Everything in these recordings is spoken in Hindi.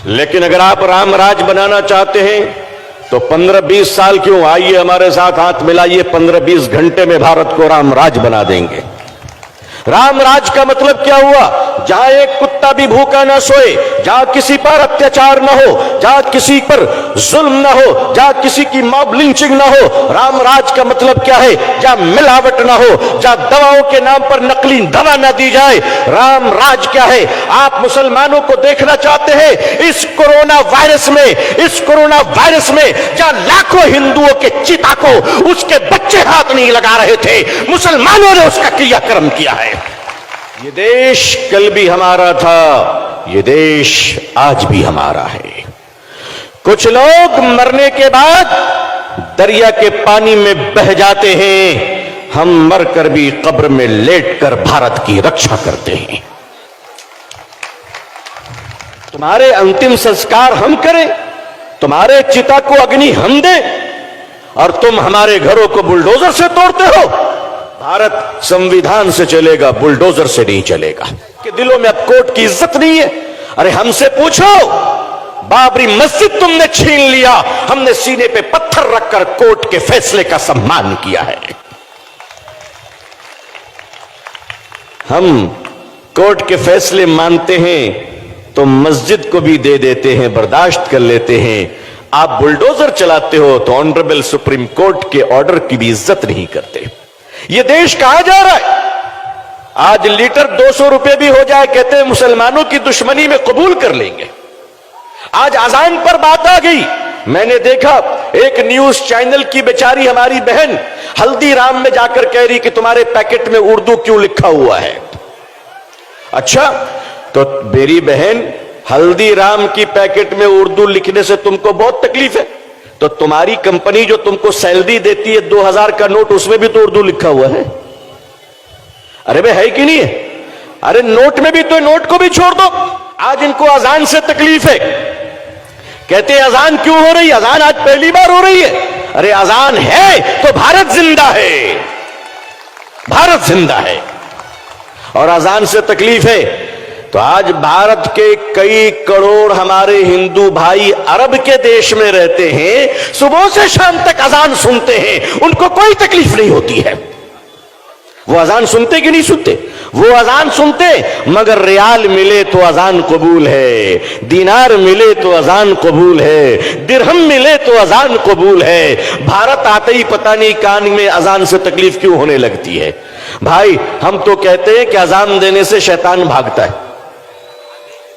लेकिन अगर आप राम राज बनाना चाहते हैं तो 15-20 साल क्यों, आइए हमारे साथ हाथ मिलाइए, 15-20 घंटे में भारत को राम राज बना देंगे। राम राज का मतलब क्या हुआ? जहां एक कुत्ता भी भूखा न सोए, जहां किसी पर अत्याचार न हो, जहां किसी पर जुल्म न हो, जहां किसी की मॉब लिंचिंग न हो। राम राज का मतलब क्या है? जहां मिलावट न हो, जहां दवाओं के नाम पर नकली दवा न दी जाए। राम राज क्या है? आप मुसलमानों को देखना चाहते हैं इस कोरोना वायरस में जहां लाखों हिंदुओं के चिता को उसके बच्चे हाथ नहीं लगा रहे थे, मुसलमानों ने उसका क्रियाक्रम किया है। ये देश कल भी हमारा था, ये देश आज भी हमारा है। कुछ लोग मरने के बाद दरिया के पानी में बह जाते हैं, हम मरकर भी कब्र में लेटकर भारत की रक्षा करते हैं। तुम्हारे अंतिम संस्कार हम करें, तुम्हारे चिता को अग्नि हम दें, और तुम हमारे घरों को बुलडोजर से तोड़ते हो। भारत संविधान से चलेगा, बुलडोजर से नहीं चलेगा। कि दिलों में अब कोर्ट की इज्जत नहीं है। अरे हमसे पूछो, बाबरी मस्जिद तुमने छीन लिया, हमने सीने पे पत्थर रखकर कोर्ट के फैसले का सम्मान किया है। हम कोर्ट के फैसले मानते हैं तो मस्जिद को भी दे देते हैं, बर्दाश्त कर लेते हैं। आप बुलडोजर चलाते हो तो ऑनरेबल सुप्रीम कोर्ट के ऑर्डर की भी इज्जत नहीं करते। ये देश कहां जा रहा है? आज लीटर 200 रुपए भी हो जाए, कहते हैं मुसलमानों की दुश्मनी में कबूल कर लेंगे। आज अजान पर बात आ गई। मैंने देखा एक न्यूज चैनल की बेचारी हमारी बहन हल्दीराम में जाकर कह रही कि तुम्हारे पैकेट में उर्दू क्यों लिखा हुआ है। अच्छा, तो मेरी बहन हल्दीराम की पैकेट में उर्दू लिखने से तुमको बहुत तकलीफ है, तो तुम्हारी कंपनी जो तुमको सैलरी देती है 2000 का नोट, उसमें भी तो उर्दू लिखा हुआ है। अरे भाई है कि नहीं है? अरे नोट में भी तो, नोट को भी छोड़ दो। आज इनको अजान से तकलीफ है, कहते हैं अजान क्यों हो रही? अजान आज पहली बार हो रही है। अरे अजान है तो भारत जिंदा है, भारत जिंदा है। और अजान से तकलीफ है तो आज भारत के कई करोड़ हमारे हिंदू भाई अरब के देश में रहते हैं, सुबह से शाम तक अजान सुनते हैं, उनको कोई तकलीफ नहीं होती है। वो अजान सुनते कि नहीं सुनते? वो अजान सुनते, मगर रियाल मिले तो अजान कबूल है, दीनार मिले तो अजान कबूल है, दिरहम मिले तो अजान कबूल है। भारत आते ही पता नहीं कान में अजान से तकलीफ क्यों होने लगती है। भाई हम तो कहते हैं कि अजान देने से शैतान भागता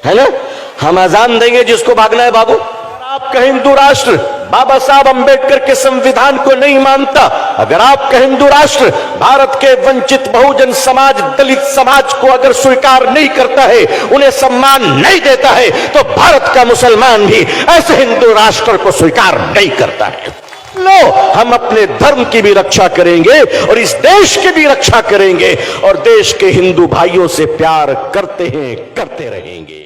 है ना? हम अजान देंगे जिसको भागना है बाबू। आपका हिंदू राष्ट्र बाबा साहब अंबेडकर के संविधान को नहीं मानता, अगर आपका हिंदू राष्ट्र भारत के वंचित बहुजन समाज, दलित समाज को अगर स्वीकार नहीं करता है, उन्हें सम्मान नहीं देता है, तो भारत का मुसलमान भी ऐसे हिंदू राष्ट्र को स्वीकार नहीं करता है। लो, हम अपने धर्म की भी रक्षा करेंगे और इस देश की भी रक्षा करेंगे, और देश के हिंदू भाइयों से प्यार करते हैं, करते रहेंगे।